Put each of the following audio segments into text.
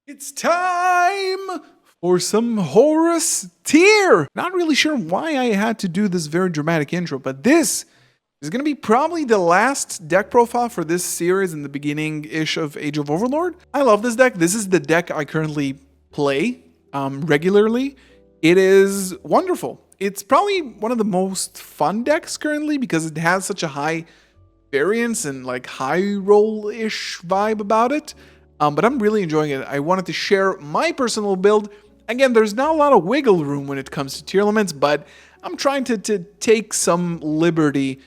It's time for some Horus Tear. Not really sure why I had to do this very dramatic intro, but this is going to be probably the last deck profile for this series in the beginning-ish of Age of Overlord. I love this deck. This is the deck I currently play regularly. It is wonderful. It's probably one of the most fun decks currently because it has such a high variance and like high roll-ish vibe about it. But I'm really enjoying it. I wanted to share my personal build. Again, there's not a lot of wiggle room when it comes to Tearlaments, but I'm trying to take some liberty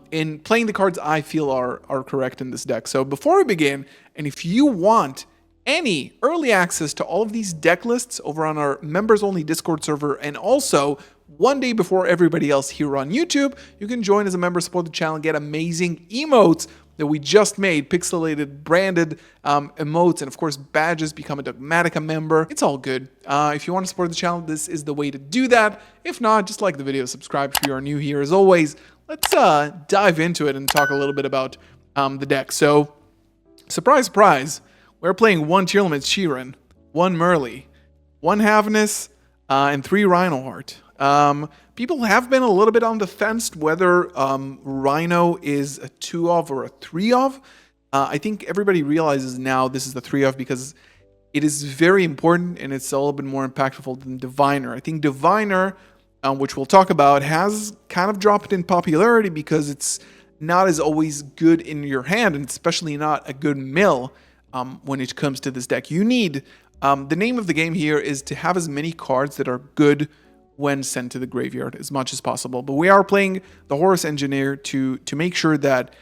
in playing the cards I feel are correct in this deck. So before we begin, and if you want any early access to all of these deck lists over on our members-only Discord server, and also one day before everybody else here on YouTube, you can join as a member, support the channel, get amazing emotes that we just made, pixelated, branded emotes, and of course badges, become a Dogmatica member. It's all good. If you want to support the channel, this is the way to do that. If not, just like the video, subscribe if you are new here. As always, let's dive into it and talk a little bit about the deck. So, surprise, surprise, we're playing 1 Tearlaments Sheeran, 1 Merly, 1 Havness, and 3 Rhinoheart. People have been a little bit on the fence whether Rhino is a 2 of or a 3 of. I think everybody realizes now this is the 3 of because it is very important and it's a little bit more impactful than Diviner. I think Diviner, which we'll talk about, has kind of dropped in popularity because it's not as always good in your hand, and especially not a good mill when it comes to this deck. You need, the name of the game here is to have as many cards that are good when sent to the graveyard as much as possible. But we are playing the Horus Engineer to make sure that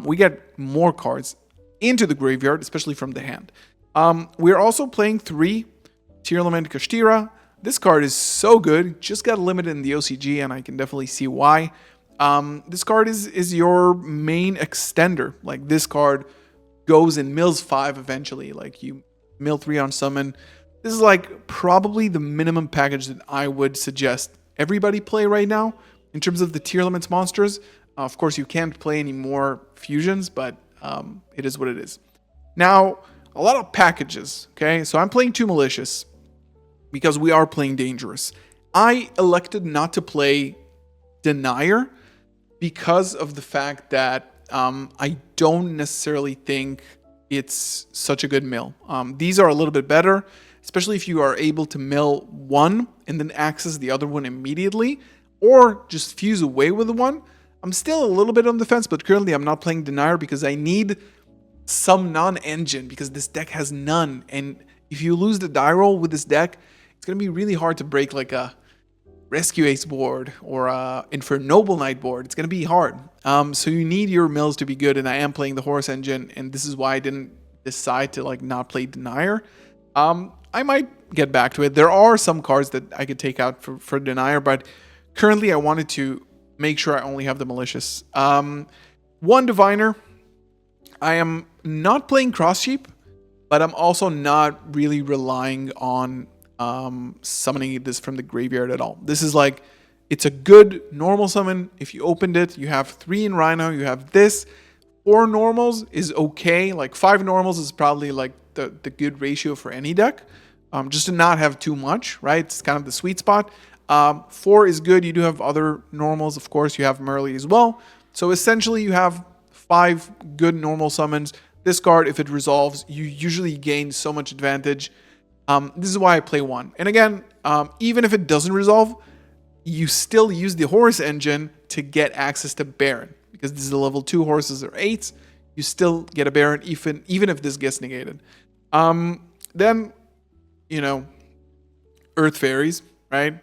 we get more cards into the graveyard, especially from the hand. We're also playing 3 Tearlament Kashtira. This card is so good, just got limited in the OCG, and I can definitely see why. This card is your main extender. Like, this card goes in mills 5 eventually. Like, you mill 3 on summon. This is like probably the minimum package that I would suggest everybody play right now in terms of the Tearlaments monsters. Of course, you can't play any more fusions, but it is what it is. Now, a lot of packages, okay? So I'm playing 2 Malicious because we are playing Dangerous. I elected not to play Denier because of the fact that I don't necessarily think it's such a good mill. These are a little bit better, especially if you are able to mill 1 and then access the other one immediately, or just fuse away with the one. I'm still a little bit on the fence, but currently I'm not playing Denier because I need some non-engine, because this deck has none. And if you lose the die roll with this deck, it's going to be really hard to break like a Rescue Ace board or a Infernoble Knight board. It's going to be hard. So you need your mills to be good, and I am playing the Horus Engine, and this is why I didn't decide to like not play Denier. I might get back to it. There are some cards that I could take out for Denier, but currently I wanted to make sure I only have the Malicious. 1 Diviner. I am not playing Cross Sheep, but I'm also not really relying on summoning this from the graveyard at all. This is like, it's a good normal summon. If you opened it, you have 3 in Rhino, you have this. 4 normals is okay. Like 5 normals is probably like the good ratio for any deck. Just to not have too much, right? It's kind of the sweet spot. 4 is good. You do have other normals, of course. You have Merly as well. So essentially you have 5 good normal summons. This card, if it resolves, you usually gain so much advantage. This is why I play 1. And again, even if it doesn't resolve, you still use the Horus Engine to get access to Baron. Because this is a level 2 Horuses or 8s, you still get a Baron even if this gets negated. Then, you know, Earth Fairies, right?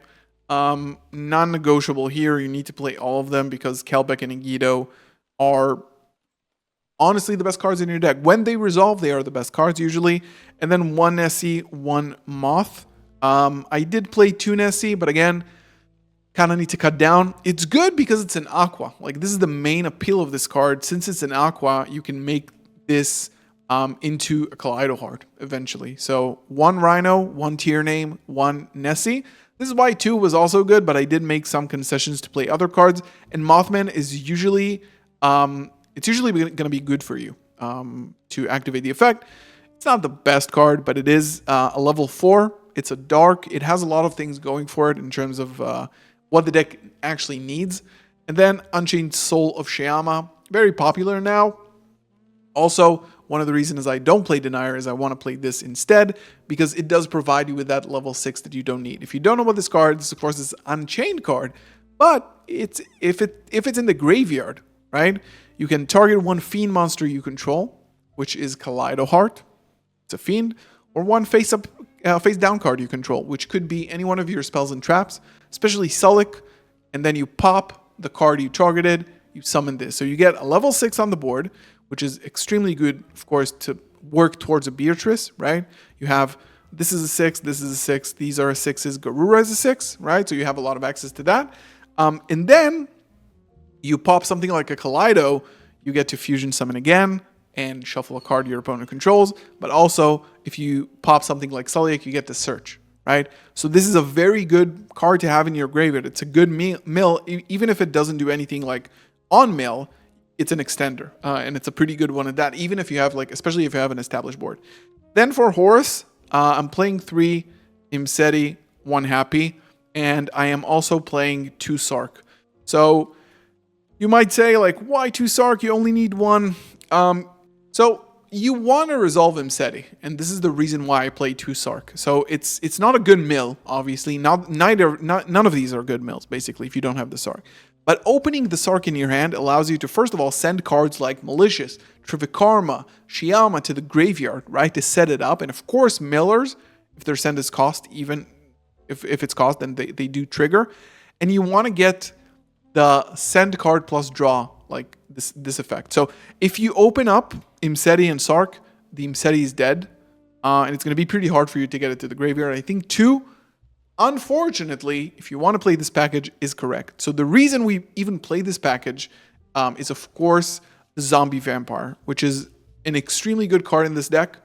Non-negotiable here. You need to play all of them because Kelbeck and Agido are honestly the best cards in your deck. When they resolve, they are the best cards usually. And then 1 Nessie, 1 Moth. I did play 2 Nessie, but again, kind of need to cut down. It's good because it's an Aqua. Like, this is the main appeal of this card. Since it's an Aqua, you can make this into a Kaleido Heart eventually. So 1 Rhino, 1 Tier Name, 1 Nessie. This is why 2 was also good, but I did make some concessions to play other cards. And Mothman is usually, it's usually going to be good for you to activate the effect. It's not the best card, but it is a level 4. It's a dark. It has a lot of things going for it in terms of what the deck actually needs. And then Unchained Soul of Shyama, very popular now. Also, one of the reasons I don't play Denier is I want to play this instead because it does provide you with that level 6 that you don't need. If you don't know what this card is, of course, it's an Unchained card, but if it's in the graveyard, right, you can target one Fiend monster you control, which is Kaleido Heart. It's a Fiend, or one face down card you control, which could be any one of your spells and traps, especially Sulik, and then you pop the card you targeted, you summon this. So you get a level 6 on the board, which is extremely good, of course, to work towards a Beatrice, right? You have, this is a 6, this is a 6, these are 6s, Garura is a 6, right? So you have a lot of access to that. And then you pop something like a Kaleido, you get to fusion summon again, and shuffle a card your opponent controls. But also, if you pop something like Sulik, you get to search, right? So this is a very good card to have in your graveyard. It's a good mill, even if it doesn't do anything like on mill, it's an extender. And it's a pretty good one at that, even if you have, like, especially if you have an established board. Then for Horus, I'm playing 3 Imseti, 1 Happy, and I am also playing 2 Sark. So you might say, like, why 2 Sark? You only need 1. So you want to resolve Imseti, and this is the reason why I play 2 Sark. So it's not a good mill, obviously. None of these are good mills, basically, if you don't have the Sark. But opening the Sark in your hand allows you to, first of all, send cards like Malicious, Trivikarma, Shyama to the graveyard, right, to set it up. And of course, millers, if their send is cost, even if it's cost, then they do trigger. And you want to get the send card plus draw, like this effect. So if you open up Imseti and Sark, the Imseti is dead. And it's going to be pretty hard for you to get it to the graveyard. I think 2, unfortunately, if you want to play this package, is correct. So the reason we even play this package is, of course, Zombie Vampire, which is an extremely good card in this deck.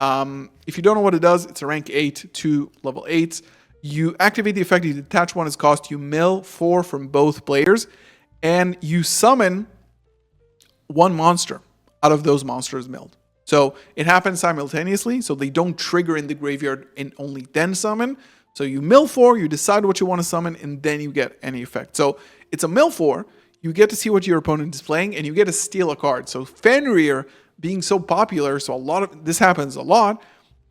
If you don't know what it does, it's a rank 8, 2 level 8s. You activate the effect, you detach 1 as cost, you mill 4 from both players, and you summon 1 monster out of those monsters milled. So it happens simultaneously, so they don't trigger in the graveyard and only then summon. So you mill 4, you decide what you want to summon, and then you get any effect. So it's a mill 4, you get to see what your opponent is playing, and you get to steal a card. So Fenrir being so popular, so a lot of this happens a lot,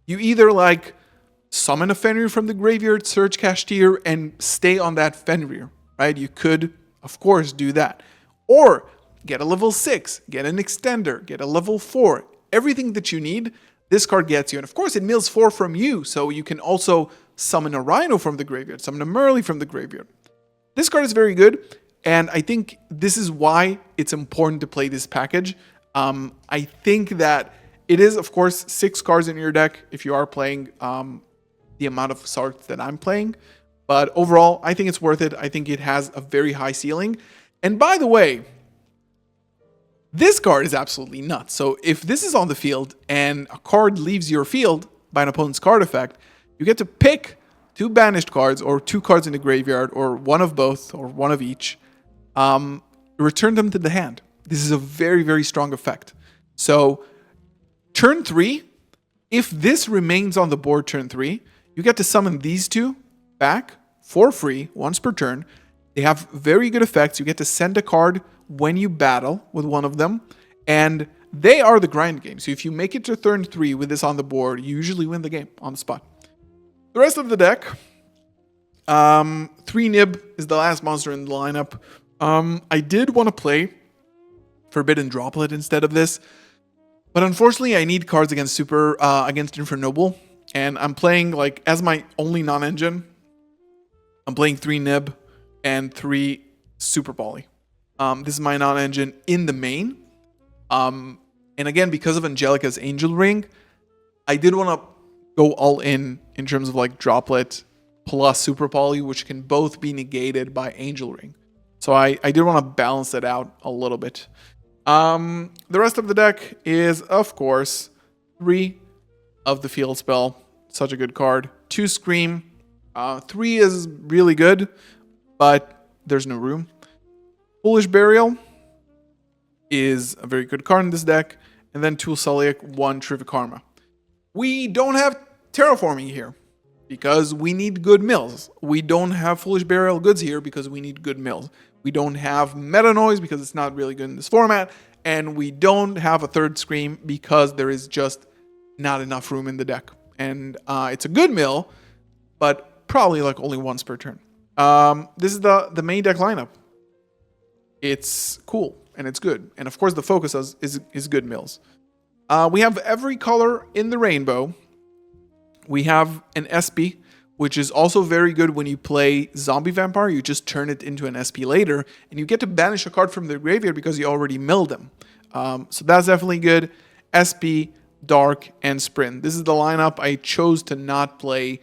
you either like summon a Fenrir from the graveyard, search Kashtיר, and stay on that Fenrir, right? You could, of course, do that. Or get a level 6, get an extender, get a level 4. Everything that you need, this card gets you. And of course, it mills 4 from you, so you can also summon a Rhino from the graveyard, summon a Merly from the graveyard. This card is very good, and I think this is why it's important to play this package. I think that it is, of course, 6 cards in your deck if you are playing the amount of Sarks that I'm playing. But overall, I think it's worth it. I think it has a very high ceiling. And by the way, this card is absolutely nuts. So if this is on the field and a card leaves your field by an opponent's card effect, you get to pick 2 banished cards or 2 cards in the graveyard or one of both or one of each. Return them to the hand. This is a very, very strong effect. So turn 3, if this remains on the board turn 3, you get to summon these 2 back for free once per turn. They have very good effects. You get to send a card when you battle with one of them, and they are the grind game. So if you make it to turn 3 with this on the board, you usually win the game on the spot. The rest of the deck, 3 Nib is the last monster in the lineup. I did want to play Forbidden Droplet instead of this, but unfortunately I need cards against against Infernoble, and I'm playing, like, as my only non-engine, I'm playing 3 Nib and 3 Super Poly. This is my non-engine in the main. And again, because of Angelica's Angel Ring, I did want to go all in terms of like Droplet plus Super Poly, which can both be negated by Angel Ring. So I did want to balance it out a little bit. The rest of the deck is, of course, 3 of the Field Spell. Such a good card. 2 Scream. 3 is really good, but there's no room. Foolish Burial is a very good card in this deck. And then 2 Suliak, 1 Trivikarma. We don't have terraforming here because we need good mills. We don't have foolish burial goods here because we need good mills. We don't have meta noise because it's not really good in this format. And we don't have a third scream because there is just not enough room in the deck. And it's a good mill, but probably like only once per turn. This is the main deck lineup. It's cool and it's good. And of course the focus is good mills. We have every color in the rainbow. We have an SP, which is also very good when you play Zombie Vampire. You just turn it into an SP later, and you get to banish a card from the graveyard because you already milled them. So that's definitely good. SP, Dark, and Sprint. This is the lineup. I chose to not play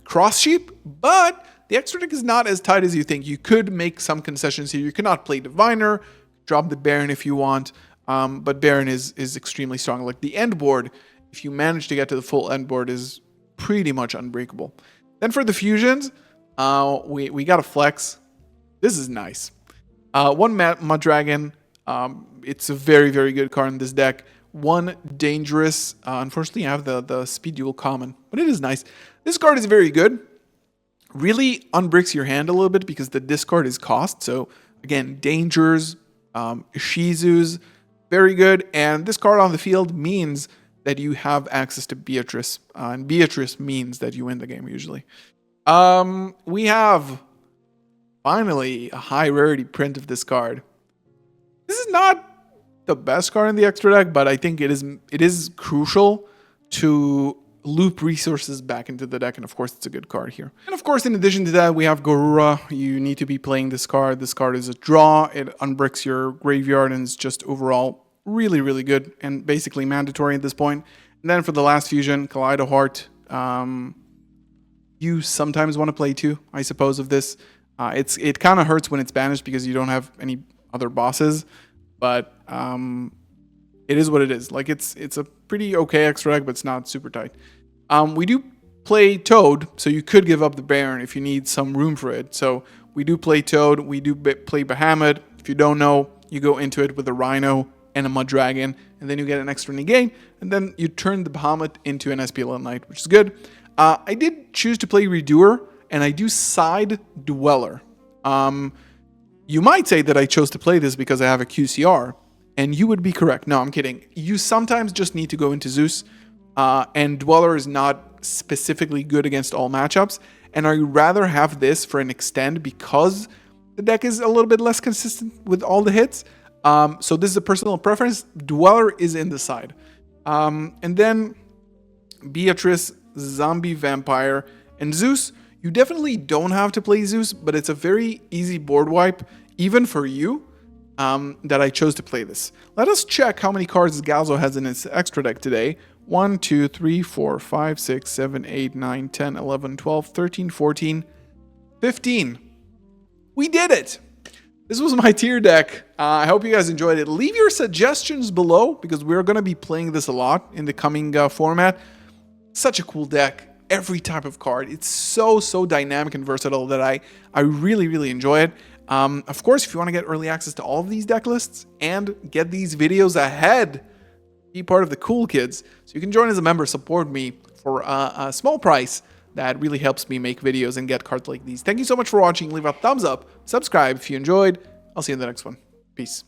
Cross Sheep, but the extra deck is not as tight as you think. You could make some concessions here. You cannot play Diviner, drop the Baron if you want, but Baron is extremely strong. Like the end board, if you manage to get to the full end board, is pretty much unbreakable. Then for the fusions, we got a flex. This is nice. One Mud Dragon. It's a very, very good card in this deck. One dangerous. Unfortunately, I have the speed dual common, but it is nice. This card is very good. Really unbricks your hand a little bit because the discard is cost. So again, dangers, Shizus, very good. And this card on the field means that you have access to Beatrice. And Beatrice means that you win the game usually. We have finally a high rarity print of this card. This is not the best card in the extra deck, but I think it is crucial to loop resources back into the deck, and of course it's a good card here. And of course, in addition to that, we have Garura. You need to be playing this card. This card is a draw. It unbricks your graveyard and is just overall really, really good and basically mandatory at this point. And then for the last fusion, Kaleido Heart. You sometimes want to play two, I suppose, of this. It kind of hurts when it's banished because you don't have any other bosses, but it is what it is. Like it's a pretty okay extra deck, but it's not super tight. We do play Toad, so you could give up the Baron if you need some room for it. So we do play Toad. We do play Bahamut. If you don't know, you go into it with a Rhino and a Mud Dragon, and then you get an extra negate, and then you turn the Bahamut into an SPL Knight, which is good. I did choose to play Redoer, and I do side Dweller. You might say that I chose to play this because I have a QCR, and you would be correct. No, I'm kidding. You sometimes just need to go into Zeus, and Dweller is not specifically good against all matchups, and I would rather have this for an extend because the deck is a little bit less consistent with all the hits. So this is a personal preference. Dweller is in the side. And then Beatrice, Zombie Vampire, and Zeus. You definitely don't have to play Zeus, but it's a very easy board wipe, even for you, that I chose to play this. Let us check how many cards Galzo has in its extra deck today. 1, 2, 3, 4, 5, 6, 7, 8, 9, 10, 11, 12, 13, 14, 15. We did it! This was my tier deck. I hope you guys enjoyed it. Leave your suggestions below because we're going to be playing this a lot in the coming format. Such a cool deck. Every type of card. It's so dynamic and versatile that I really, really enjoy it. Of course, if you want to get early access to all of these deck lists and get these videos ahead, be part of the cool kids. So you can join as a member, support me for a small price. That really helps me make videos and get cards like these. Thank you so much for watching. Leave a thumbs up, subscribe if you enjoyed. I'll see you in the next one. Peace.